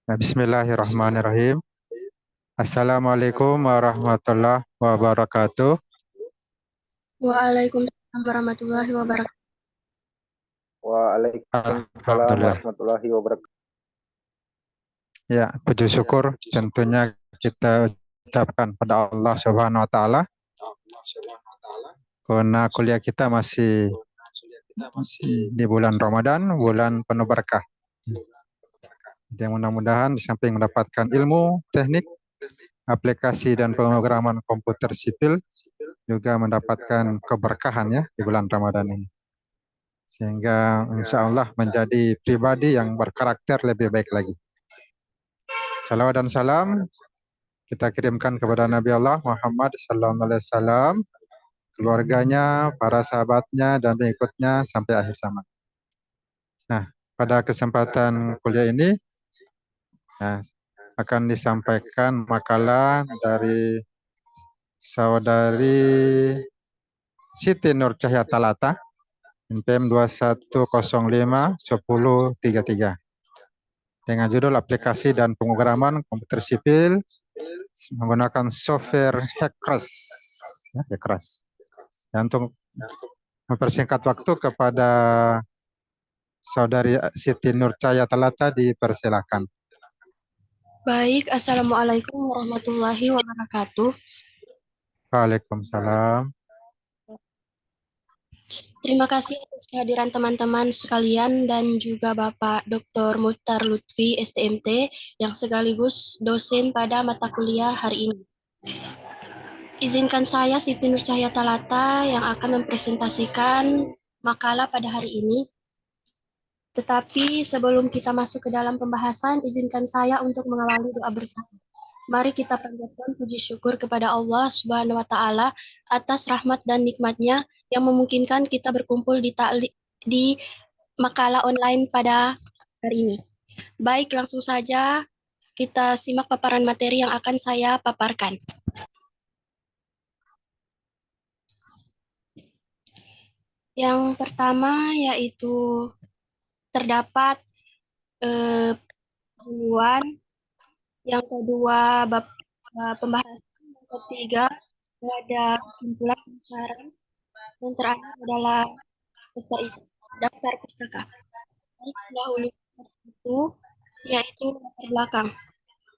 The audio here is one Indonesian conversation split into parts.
Bismillahirrahmanirrahim. Assalamualaikum warahmatullahi wabarakatuh. Waalaikumsalam warahmatullahi wabarakatuh. Waalaikumsalam Alhamdulillah. warahmatullahi wabarakatuh. Ya, puji syukur tentunya kita ucapkan pada Allah Subhanahu wa taala karena kuliah kita masih di bulan Ramadan, bulan penuh berkah. Yang mudah-mudahan di samping mendapatkan ilmu, teknik, aplikasi dan pemrograman komputer sipil juga mendapatkan keberkahan ya di bulan Ramadan ini. Sehingga insya Allah menjadi pribadi yang berkarakter lebih baik lagi. Salawat dan salam kita kirimkan kepada Nabi Allah Muhammad SAW, keluarganya, para sahabatnya, dan pengikutnya sampai akhir zaman. Nah, pada kesempatan kuliah ini akan disampaikan makalah dari saudari Siti Nur Cahya Talata, NPM 2105-1033. Dengan judul aplikasi dan pemrograman komputer sipil menggunakan software Hackers. Dan untuk mempersingkat waktu kepada saudari Siti Nur Cahya Talata dipersilakan. Baik, Assalamualaikum warahmatullahi wabarakatuh. Waalaikumsalam. Terima kasih atas kehadiran teman-teman sekalian dan juga Bapak Dr. Muhtar Lutfi, STMT, yang sekaligus dosen pada mata kuliah hari ini. Izinkan saya, Siti Nur Cahya Talata, yang akan mempresentasikan makalah pada hari ini. Tetapi sebelum kita masuk ke dalam pembahasan, izinkan saya untuk mengawali doa bersama. Mari kita panjatkan puji syukur kepada Allah Subhanahu wa taala atas rahmat dan nikmatnya yang memungkinkan kita berkumpul di makalah online pada hari ini. Baik, langsung saja kita simak paparan materi yang akan saya paparkan. Yang pertama yaitu terdapat duluan. Yang kedua, pembahasan. Yang ketiga, ada kesimpulan saran. Yang terakhir adalah daftar pustaka. Dahulu itu, yaitu latar belakang.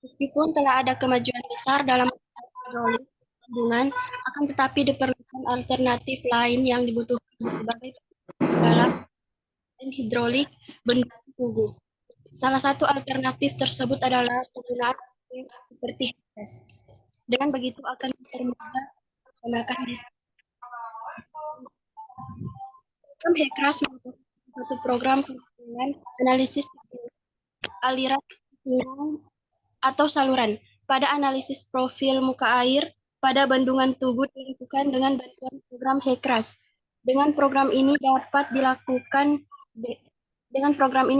Meskipun telah ada kemajuan besar dalam hidrolik kandungan, akan tetapi diperlukan alternatif lain yang dibutuhkan sebagai dalam hidrolik bendungan Tugu. Salah satu alternatif tersebut adalah penggunaan seperti HEKRAS. Dengan begitu akan dipermudah melaksanakan desain. Program HEKRAS merupakan satu program pengembangan analisis aliran atau saluran. Pada analisis profil muka air pada bendungan Tugu dilakukan dengan bantuan program HEKRAS. Dengan program ini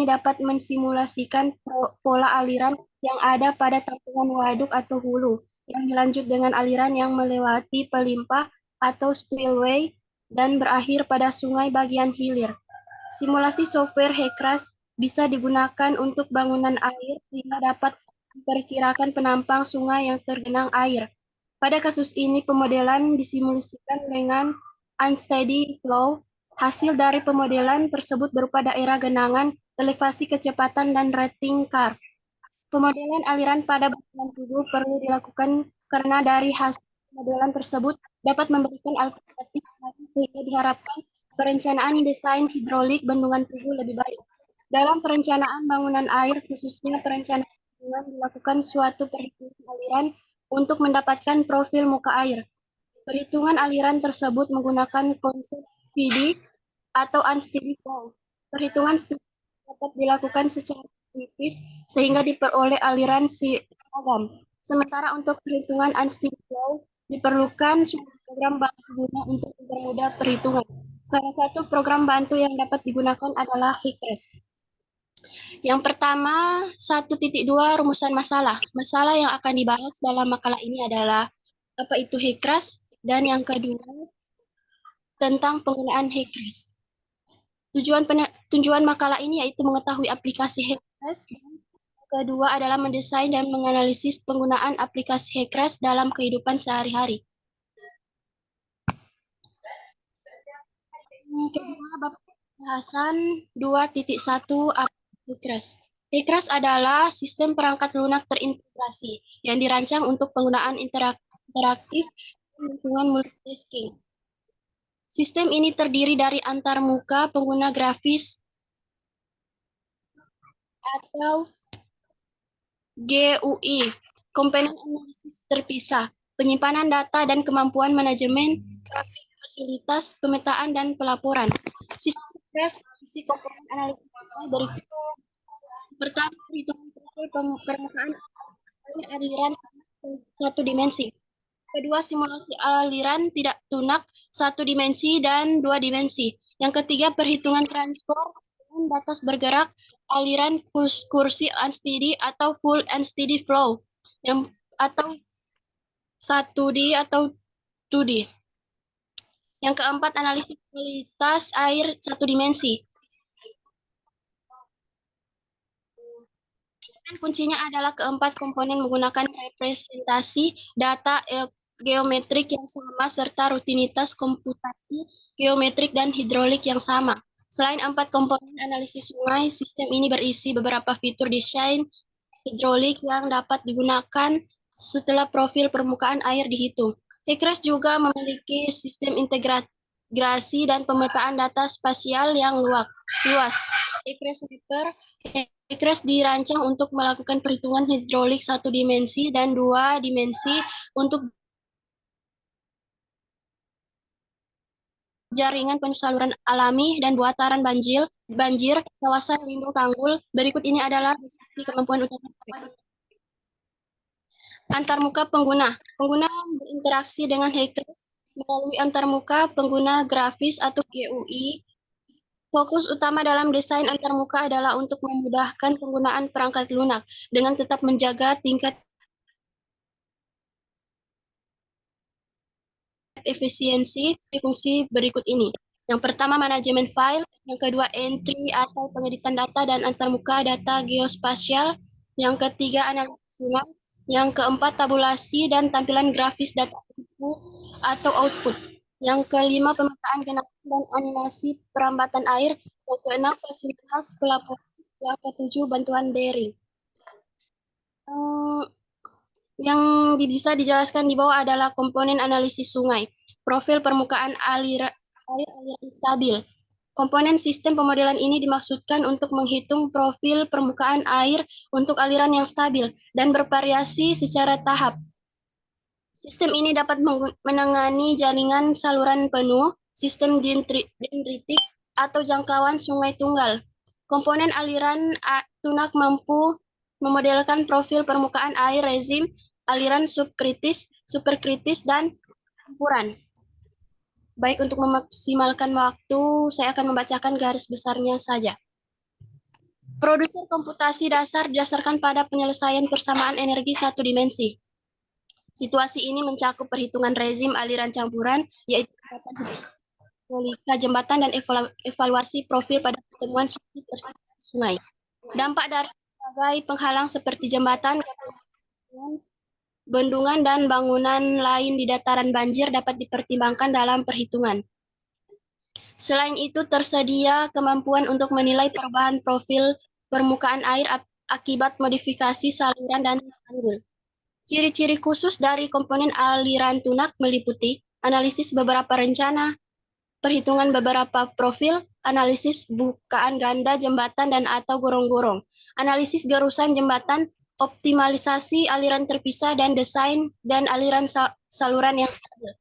dapat mensimulasikan pola aliran yang ada pada tampungan waduk atau hulu, yang dilanjut dengan aliran yang melewati pelimpah atau spillway dan berakhir pada sungai bagian hilir. Simulasi software HEKRAS bisa digunakan untuk bangunan air sehingga dapat memperkirakan penampang sungai yang tergenang air. Pada kasus ini, pemodelan disimulasikan dengan unsteady flow. Hasil dari pemodelan tersebut berupa daerah genangan, elevasi kecepatan, dan rating curve. Pemodelan aliran pada bendungan Tugu perlu dilakukan karena dari hasil pemodelan tersebut dapat memberikan alternatif sehingga diharapkan perencanaan desain hidrolik bendungan Tugu lebih baik. Dalam perencanaan bangunan air, khususnya perencanaan bendungan, dilakukan suatu perhitungan aliran untuk mendapatkan profil muka air. Perhitungan aliran tersebut menggunakan konsep steady atau unsteady flow. Perhitungan steady dapat dilakukan secara kritis sehingga diperoleh aliran seragam. Sementara untuk perhitungan unsteady flow diperlukan suatu program bantu guna untuk mempermudah perhitungan. Salah satu program bantu yang dapat digunakan adalah HEKRAS. Yang pertama, 1.2 rumusan masalah. Masalah yang akan dibahas dalam makalah ini adalah apa itu HEKRAS, dan yang kedua tentang penggunaan HEKRAS. Tujuan makalah ini yaitu mengetahui aplikasi HEKRAS dan kedua adalah mendesain dan menganalisis penggunaan aplikasi HECRAS dalam kehidupan sehari-hari. Kedua, bahasan 2.1 HECRAS. HECRAS adalah sistem perangkat lunak terintegrasi yang dirancang untuk penggunaan interaktif lingkungan multitasking. Sistem ini terdiri dari antarmuka pengguna grafis atau GUI, komponen analisis terpisah, penyimpanan data dan kemampuan manajemen grafik, fasilitas, pemetaan, dan pelaporan. Sistem HECRAS berisi komponen analisis berikut. Pertama, perhitungan profil permukaan aliran satu dimensi. Kedua, simulasi aliran tidak tunak satu dimensi dan dua dimensi. Yang ketiga, perhitungan transform dengan batas bergerak aliran kursi unsteady atau full unsteady flow atau 1D atau 2D. Yang keempat, analisis kualitas air satu dimensi. Kuncinya adalah keempat komponen menggunakan representasi data geometrik yang sama serta rutinitas komputasi geometrik dan hidrolik yang sama. Selain empat komponen analisis sungai, sistem ini berisi beberapa fitur desain hidrolik yang dapat digunakan setelah profil permukaan air dihitung. HECRAS juga memiliki sistem integrasi dan pemetaan data spasial yang luas. HECRAS dirancang untuk melakukan perhitungan hidrolik satu dimensi dan dua dimensi untuk jaringan pensaluran alami dan buataran banjir, kawasan lindung tanggul. Berikut ini adalah deskripsi kemampuan utama. Antarmuka pengguna. Pengguna berinteraksi dengan HECRAS melalui antarmuka pengguna grafis atau GUI. Fokus utama dalam desain antarmuka adalah untuk memudahkan penggunaan perangkat lunak dengan tetap menjaga tingkat efisiensi fungsi berikut ini. Yang pertama, manajemen file. Yang kedua, entry atau pengeditan data dan antarmuka data geospasial. Yang ketiga, analisis lunak. Yang keempat, tabulasi dan tampilan grafis data input atau output. Yang kelima, pemetaan genangan dan animasi perambatan air. Yang keenam, fasilitas pelaporan. Yang ketujuh, bantuan daring. Yang bisa dijelaskan di bawah adalah komponen analisis sungai, profil permukaan air stabil. Komponen sistem pemodelan ini dimaksudkan untuk menghitung profil permukaan air untuk aliran yang stabil dan bervariasi secara tahap. Sistem ini dapat menangani jaringan saluran penuh, sistem dendritik, atau jangkauan sungai tunggal. Komponen aliran tunak mampu memodelkan profil permukaan air rezim, aliran subkritis, superkritis, dan campuran. Baik, untuk memaksimalkan waktu, saya akan membacakan garis besarnya saja. Produser komputasi dasar didasarkan pada penyelesaian persamaan energi satu dimensi. Situasi ini mencakup perhitungan rezim aliran campuran, yaitu hidrolika jembatan dan evaluasi profil pada pertemuan sungai. Dampak dari berbagai penghalang seperti jembatan, bendungan, dan bangunan lain di dataran banjir dapat dipertimbangkan dalam perhitungan. Selain itu, tersedia kemampuan untuk menilai perubahan profil permukaan air akibat modifikasi saluran dan tanggul. Ciri-ciri khusus dari komponen aliran tunak meliputi analisis beberapa rencana, perhitungan beberapa profil, analisis bukaan ganda jembatan dan atau gorong-gorong, analisis gerusan jembatan, optimalisasi aliran terpisah, dan desain dan aliran saluran yang stabil.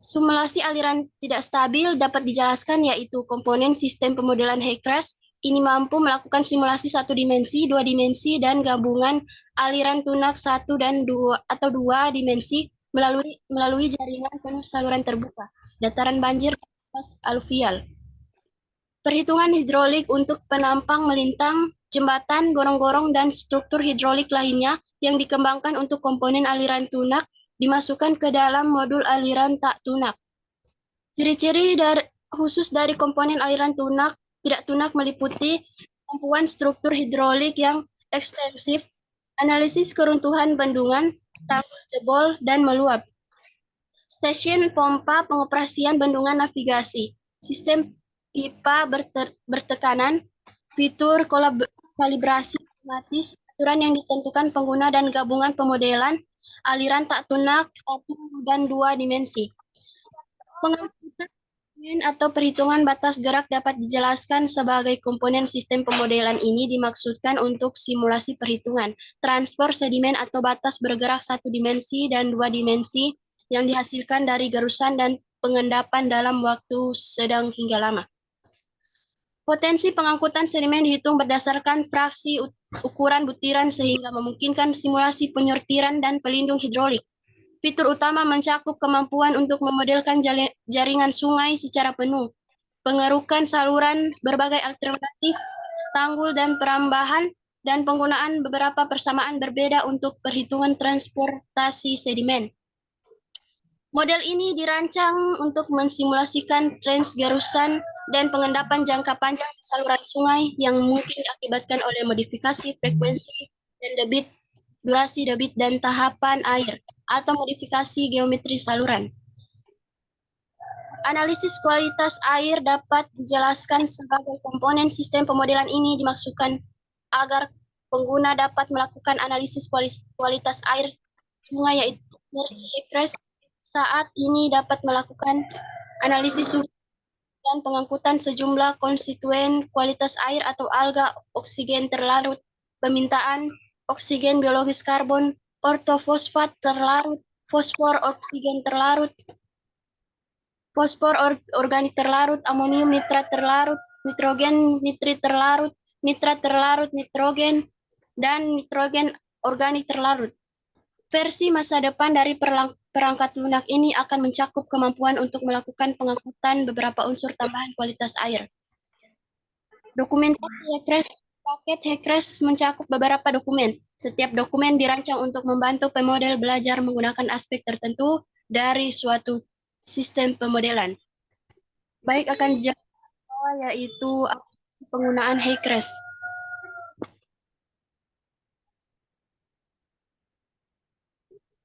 Simulasi aliran tidak stabil dapat dijelaskan yaitu komponen sistem pemodelan HECRAS ini mampu melakukan simulasi satu dimensi, dua dimensi, dan gabungan aliran tunak satu dan dua atau dua dimensi melalui jaringan penuh saluran terbuka, dataran banjir, aluvial. Perhitungan hidrolik untuk penampang melintang, jembatan, gorong-gorong, dan struktur hidrolik lainnya yang dikembangkan untuk komponen aliran tunak dimasukkan ke dalam modul aliran tak tunak. Ciri-ciri khusus dari komponen aliran tunak tidak tunak meliputi kemampuan struktur hidrolik yang ekstensif, analisis keruntuhan bendungan, tanggul jebol dan meluap, stasiun pompa pengoperasian bendungan navigasi, sistem pipa bertekanan, fitur kalibrasi otomatis, aturan yang ditentukan pengguna dan gabungan pemodelan, aliran tak tunak 1 dan 2 dimensi. Pengangkutan atau perhitungan batas gerak dapat dijelaskan sebagai komponen sistem pemodelan ini dimaksudkan untuk simulasi perhitungan, transport sedimen atau batas bergerak 1 dimensi dan 2 dimensi yang dihasilkan dari gerusan dan pengendapan dalam waktu sedang hingga lama. Potensi pengangkutan sedimen dihitung berdasarkan fraksi ukuran butiran sehingga memungkinkan simulasi penyortiran dan pelindung hidrolik. Fitur utama mencakup kemampuan untuk memodelkan jaringan sungai secara penuh, pengerukan saluran berbagai alternatif, tanggul dan perambahan, dan penggunaan beberapa persamaan berbeda untuk perhitungan transportasi sedimen. Model ini dirancang untuk mensimulasikan transgerusan dan pengendapan jangka panjang saluran sungai yang mungkin diakibatkan oleh modifikasi frekuensi dan debit, durasi debit dan tahapan air, atau modifikasi geometri saluran. Analisis kualitas air dapat dijelaskan sebagai komponen sistem pemodelan ini dimaksudkan agar pengguna dapat melakukan analisis kualitas air sungai yaitu versi Hecres. Saat ini dapat melakukan analisis suhu dan pengangkutan sejumlah konstituen kualitas air atau alga, oksigen terlarut, pemintaan, oksigen biologis karbon, ortofosfat terlarut, fosfor oksigen terlarut, fosfor organik terlarut, amonium nitrat terlarut, nitrogen nitrit terlarut, nitrat terlarut, nitrogen, dan nitrogen organik terlarut. Versi masa depan dari perangkat lunak ini akan mencakup kemampuan untuk melakukan pengangkutan beberapa unsur tambahan kualitas air. Dokumentasi Hecres. Paket Hecres mencakup beberapa dokumen. Setiap dokumen dirancang untuk membantu pemodel belajar menggunakan aspek tertentu dari suatu sistem pemodelan. Baik akan yaitu penggunaan Hecres.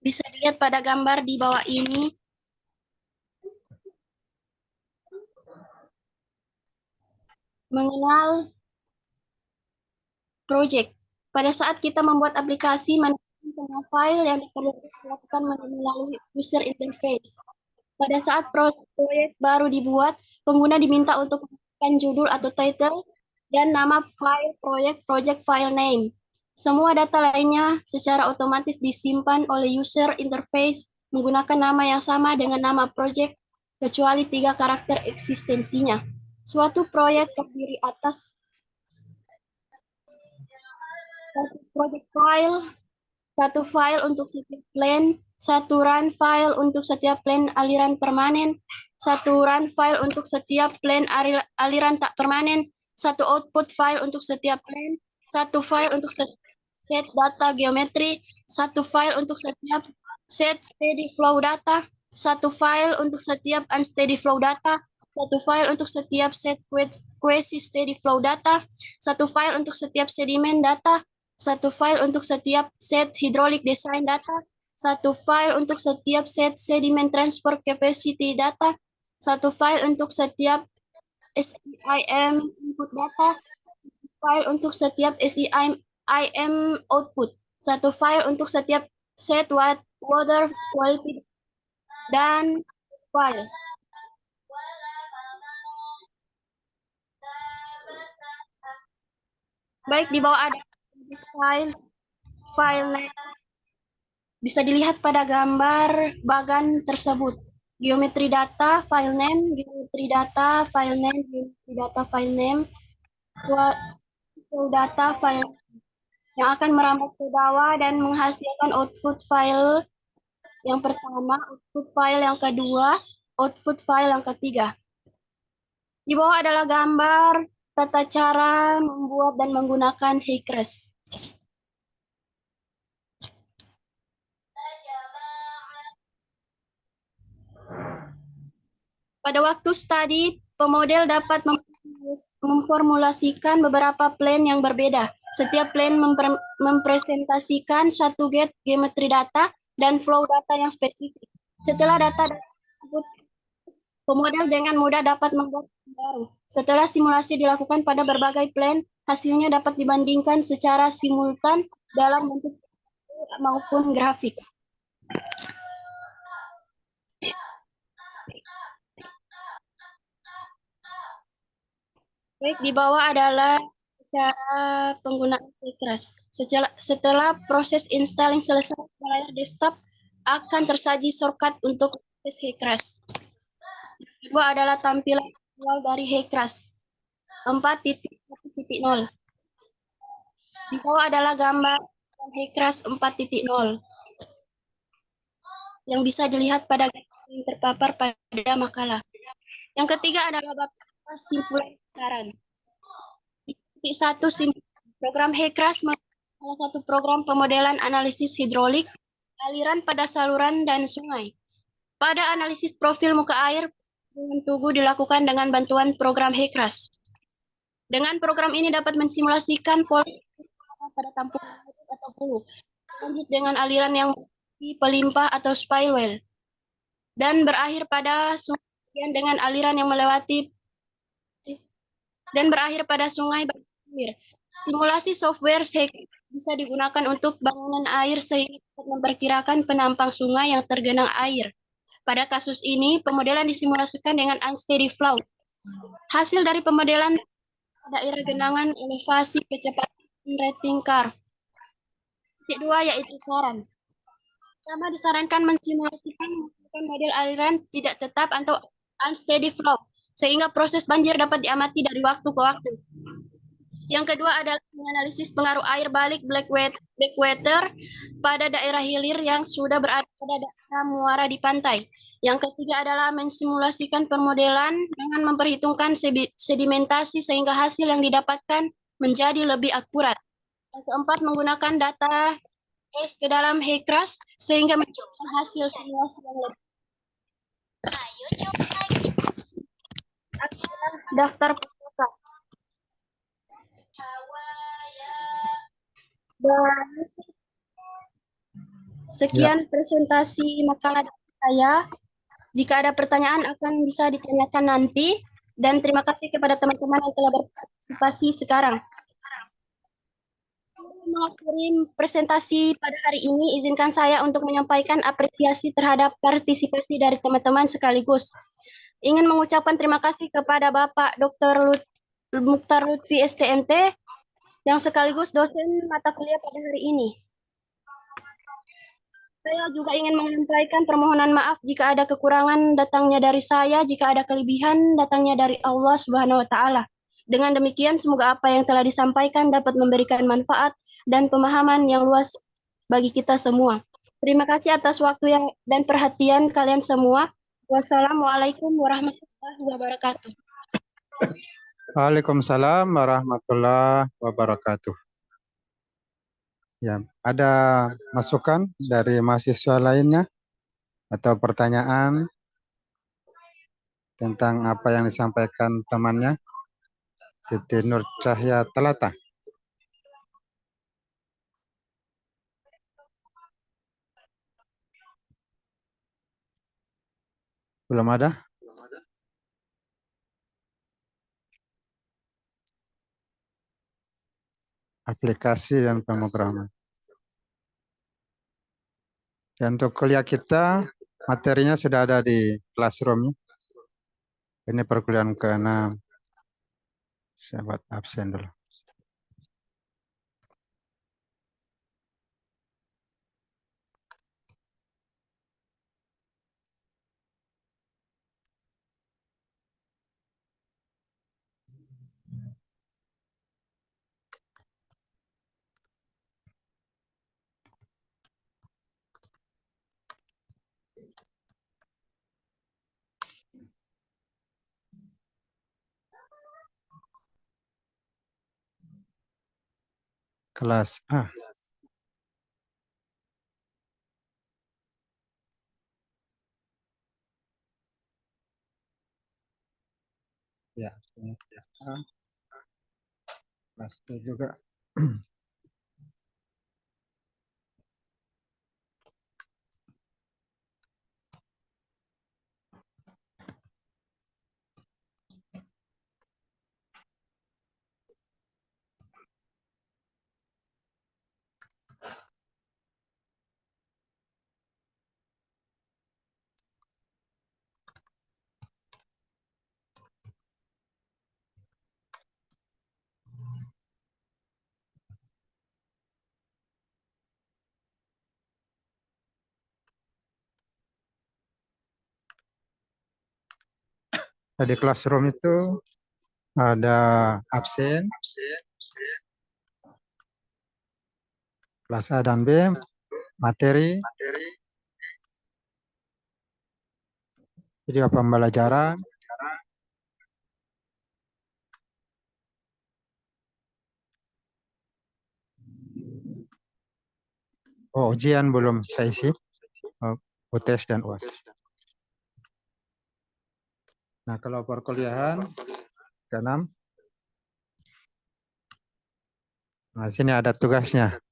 Bisa dilihat pada gambar di bawah ini. Mengenal project. Pada saat kita membuat aplikasi, semua file yang dilakukan melalui user interface. Pada saat proyek baru dibuat, pengguna diminta untuk menambahkan judul atau title dan nama file project file name. Semua data lainnya secara otomatis disimpan oleh user interface menggunakan nama yang sama dengan nama project, kecuali 3 karakter eksistensinya. Suatu proyek terdiri atas satu file untuk setiap plan, satu run file untuk setiap plan aliran permanen, satu run file untuk setiap plan aliran tak permanen, satu output file untuk setiap plan, satu file untuk set data geometri, satu file untuk setiap set steady flow data, satu file untuk setiap unsteady flow data, satu file untuk setiap set quasi steady flow data, satu file untuk setiap sedimen data, satu file untuk setiap set hydraulic design data, satu file untuk setiap set sediment transport capacity data, satu file untuk setiap SEIM input data, file untuk setiap SEIM output, satu file untuk setiap set water quality, dan file. Baik, di bawah ada file name. Bisa dilihat pada gambar bagan tersebut. Geometri data, file name, geometri data, file name, geometri data, file name, data, file yang akan merambat ke bawah dan menghasilkan output file yang pertama, output file yang kedua, output file yang ketiga. Di bawah adalah gambar tata cara membuat dan menggunakan Hecres. Pada waktu studi, pemodel dapat memperoleh memformulasikan beberapa plane yang berbeda. Setiap plane mempresentasikan suatu geometri data dan flow data yang spesifik. Setelah data tersebut, pemodel dengan mudah dapat membuat baru. Setelah simulasi dilakukan pada berbagai plane, hasilnya dapat dibandingkan secara simultan dalam bentuk maupun grafik. Baik, di bawah adalah cara penggunaan HeyCrush. Setelah proses installing selesai, layar desktop akan tersaji shortcut untuk proses HeyCrush. Kedua adalah tampilan awal dari HeyCrush 4.1.0. Di bawah adalah gambar HeyCrush 4.0 yang bisa dilihat pada gambar yang terpapar pada makalah. Yang ketiga adalah bab simulasi saran. Titik 1 program HeyCrush salah satu program pemodelan analisis hidrolik, aliran pada saluran dan sungai. Pada analisis profil muka air, tugu dilakukan dengan bantuan program HeyCrush. Dengan program ini dapat mensimulasikan pola pada tampungan atau hulu, lanjut dengan aliran yang pelimpah atau spillway, dan berakhir pada sungai dengan aliran yang melewati sungai banjir. Simulasi software bisa digunakan untuk bangunan air sehingga dapat memperkirakan penampang sungai yang tergenang air. Pada kasus ini, pemodelan disimulasikan dengan unsteady flow. Hasil dari pemodelan daerah genangan, elevasi, kecepatan, rating curve. Titik 2 yaitu saran. Pertama, disarankan mensimulasikan model aliran tidak tetap atau unsteady flow, sehingga proses banjir dapat diamati dari waktu ke waktu. Yang kedua adalah menganalisis pengaruh air balik backwater pada daerah hilir yang sudah berada pada daerah muara di pantai. Yang ketiga adalah mensimulasikan pemodelan dengan memperhitungkan sedimentasi sehingga hasil yang didapatkan menjadi lebih akurat. Yang keempat, menggunakan data ke dalam HeyCrush sehingga menunjukkan hasil simulasi yang lebih. Daftar peserta. Dan sekian presentasi makalah saya. Jika ada pertanyaan akan bisa ditanyakan nanti. Dan terima kasih kepada teman-teman yang telah berpartisipasi sekarang. Mengakhiri presentasi pada hari ini, izinkan saya untuk menyampaikan apresiasi terhadap partisipasi dari teman-teman sekaligus. Ingin mengucapkan terima kasih kepada Bapak Dr. Mukhtar Lutfi STMT yang sekaligus dosen mata kuliah pada hari ini. Saya juga ingin menyampaikan permohonan maaf jika ada kekurangan datangnya dari saya, jika ada kelebihan datangnya dari Allah Subhanahu wa taala. Dengan demikian semoga apa yang telah disampaikan dapat memberikan manfaat dan pemahaman yang luas bagi kita semua. Terima kasih atas waktu dan perhatian kalian semua. Wassalamualaikum warahmatullahi wabarakatuh. Waalaikumsalam warahmatullahi wabarakatuh. Ya, ada masukan dari mahasiswa lainnya atau pertanyaan tentang apa yang disampaikan temannya, Siti Nur Cahya Talata? Belum ada? Aplikasi dan pemrograman. Dan untuk kuliah kita, materinya sudah ada di Classroom. Ini perkuliahan ke-6. Saya buat absen dulu. Kelas A. Ya, kelas B juga. Di classroom itu ada absen, kelas A dan B, materi, video pembelajaran, ujian belum saya isi, UTS dan UAS. Nah, kalau perkuliahan ke-6, nah sini ada tugasnya.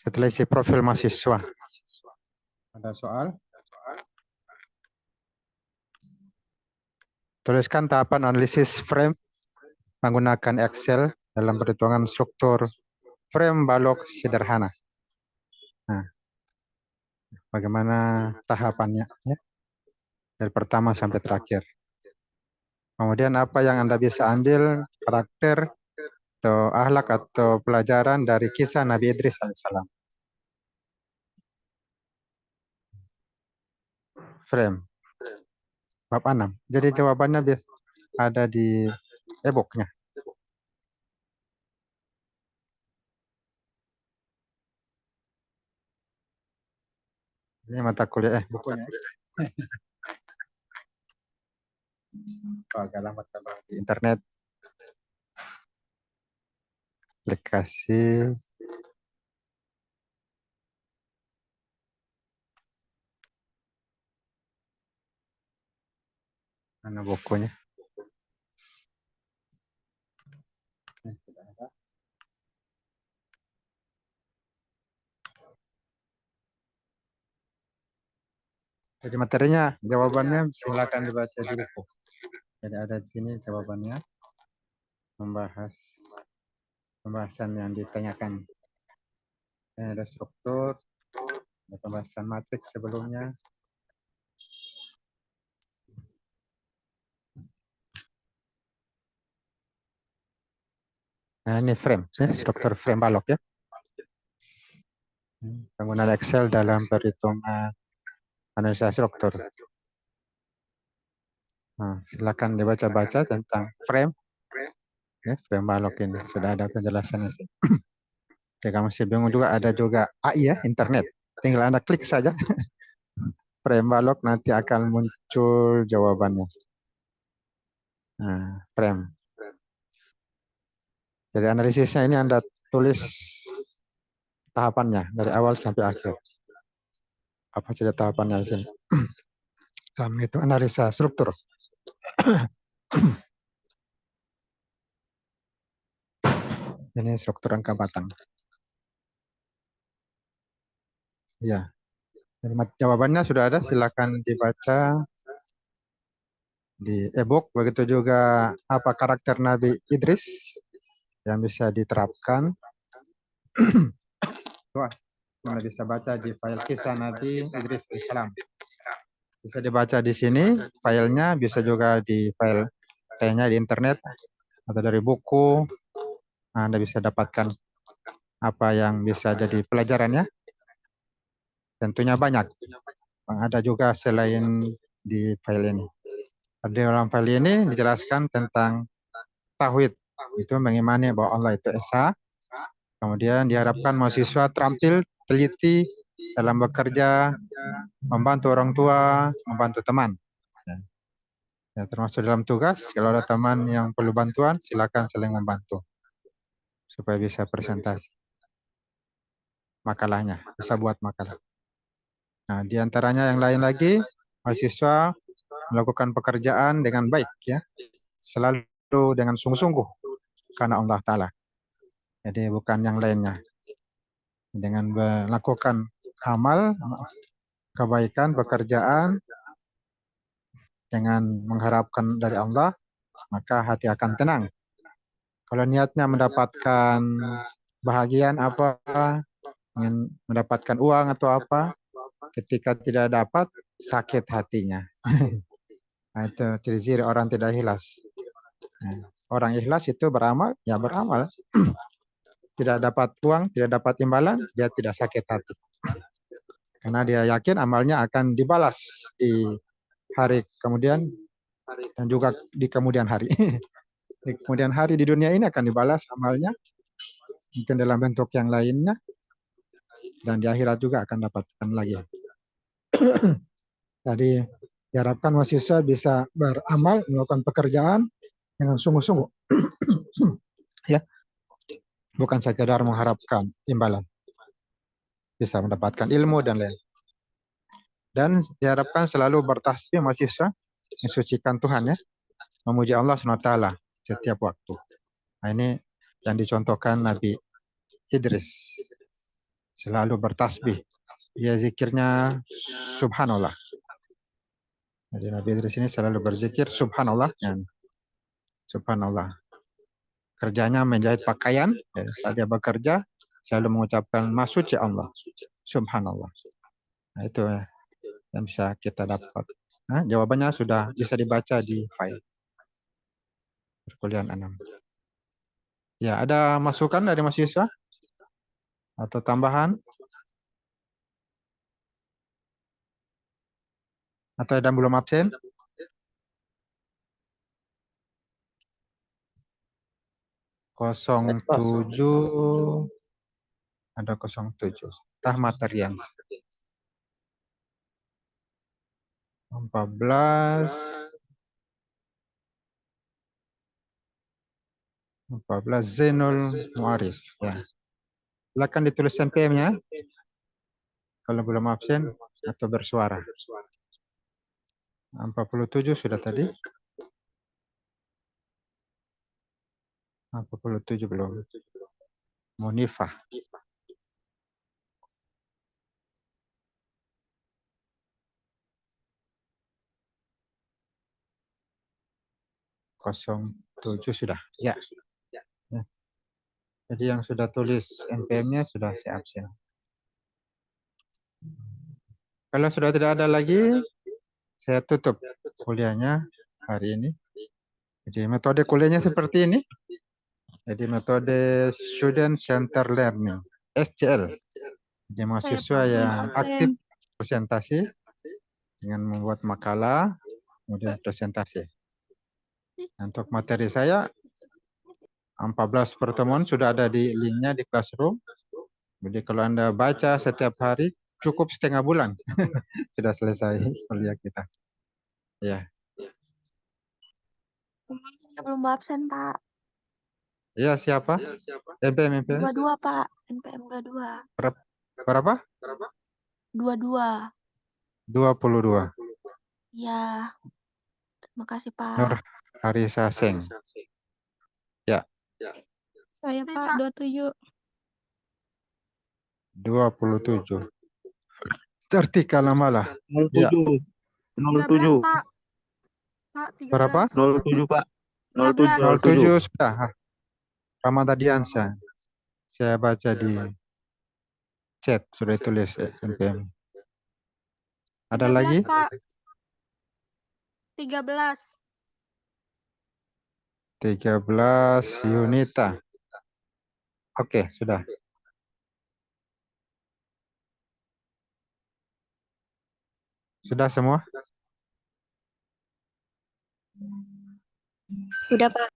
Setelah isi profil mahasiswa, ada soal. Tuliskan tahapan analisis frame menggunakan Excel dalam perhitungan struktur frame balok sederhana. Nah, bagaimana tahapannya ya? Dari pertama sampai terakhir. Kemudian apa yang Anda bisa ambil karakter atau akhlak atau pelajaran dari kisah Nabi Idris alaihissalam. Frame bab 6. Jadi jawabannya ada di e-booknya. Ini mata kuliah bukunya. Agak lambat kalau di internet. Aplikasi. Mana bukunya? Jadi materinya, jawabannya silakan dibaca di buku. Jadi ada di sini jawabannya, membahas pembahasan yang ditanyakan. Ini ada struktur, ada pembahasan matriks sebelumnya. Nah ini frame, struktur frame balok ya. Penggunaan Excel dalam perhitungan analisa struktur. Nah, silakan dibaca-baca tentang frame. Ya, frame balok ini sudah ada penjelasannya sih. Jika kamu masih bingung juga ada juga AI ya, internet. Tinggal Anda klik saja frame balok, nanti akan muncul jawabannya. Nah, frame. Jadi analisisnya ini Anda tulis tahapannya dari awal sampai akhir. Apa saja tahapannya di sini? Kami itu analisa struktur. Ini struktur angka batang. Ya. Jawabannya sudah ada, silakan dibaca di e-book. Begitu juga apa karakter Nabi Idris yang bisa diterapkan. Wah, Anda bisa baca di file kisah Nabi Idris alaihissalam. Bisa dibaca di sini filenya, bisa juga di file kayaknya di internet atau dari buku. Anda bisa dapatkan apa yang bisa jadi pelajarannya. Tentunya banyak. Ada juga selain di file ini. Di dalam file ini dijelaskan tentang tauhid, itu mengimani bahwa Allah itu esa. Kemudian diharapkan mahasiswa terampil, teliti dalam bekerja, membantu orang tua, membantu teman. Ya, termasuk dalam tugas, kalau ada teman yang perlu bantuan, silakan saling membantu supaya bisa presentasi makalahnya, bisa buat makalah. Nah, di antaranya yang lain lagi mahasiswa melakukan pekerjaan dengan baik, ya, selalu dengan sungguh-sungguh karena Allah Ta'ala. Jadi bukan yang lainnya. Dengan melakukan amal, kebaikan, pekerjaan, dengan mengharapkan dari Allah, maka hati akan tenang. Kalau niatnya mendapatkan bahagian apa, ingin mendapatkan uang atau apa, ketika tidak dapat, sakit hatinya. Nah, itu ciri-ciri orang tidak ikhlas. Nah, orang ikhlas itu beramal, ya beramal. Tidak dapat uang, tidak dapat imbalan, dia tidak sakit hati. Karena dia yakin amalnya akan dibalas di hari kemudian dan juga di kemudian hari. Di kemudian hari di dunia ini akan dibalas amalnya, mungkin dalam bentuk yang lainnya, dan di akhirat juga akan dapatkan lagi. Jadi diharapkan mahasiswa bisa beramal, melakukan pekerjaan dengan sungguh-sungguh. Ya, bukan sekedar mengharapkan imbalan. Bisa mendapatkan ilmu dan lain. Dan diharapkan selalu bertasbih mahasiswa, mensucikan Tuhan, ya, memuji Allah SWT setiap waktu. Nah, ini yang dicontohkan Nabi Idris. Selalu bertasbih. Dia zikirnya subhanallah. Jadi Nabi Idris ini selalu berzikir subhanallah. Ya. Subhanallah. Kerjanya menjahit pakaian. Ya, saat dia bekerja, selalu mengucapkan Masuci Allah. Subhanallah. Nah, itu yang bisa kita dapat. Nah, jawabannya sudah bisa dibaca di file perkuliahan 6. Ya, ada masukan dari mahasiswa? Atau tambahan? Atau yang belum absen? Kosong 07. Ada 07. Rahmat Rian. 14. 14 Zainul Muarif. Ya. Silakan ditulis NPM-nya. Kalau belum absen atau bersuara. 47 sudah tadi. 47 belum. Munifah. Kosong 7 sudah. Ya. Ya. Jadi yang sudah tulis NPM-nya sudah saya absen. Kalau sudah tidak ada lagi, saya tutup kuliahnya hari ini. Jadi metode kuliahnya seperti ini. Jadi metode Student Center Learning, SCL. Jadi mahasiswa yang aktif presentasi dengan membuat makalah, kemudian presentasi. Untuk materi saya, 14 pertemuan sudah ada di linknya di Classroom. Jadi kalau Anda baca setiap hari, cukup setengah bulan. Sudah selesai kuliah kita. Ya. Belum absen, Pak. Iya, siapa? NPM. 22, Pak. NPM 22. Berapa? 22. 22. Ya. Terima kasih, Pak. Nur Harisa Seng. Ya. Saya, Pak, 27. 27. Tertika lamalah. 07. Ya. 07. 13, Pak. Pak, 13. Berapa? 07, Pak. 07 07. sudah. Ramadadiansyah. Saya baca di chat sudah tulis NPM. Ada 13, lagi? Pak. 13. 13 Yunita. Oke, sudah. Sudah semua? Sudah, Pak.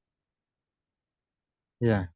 Ya.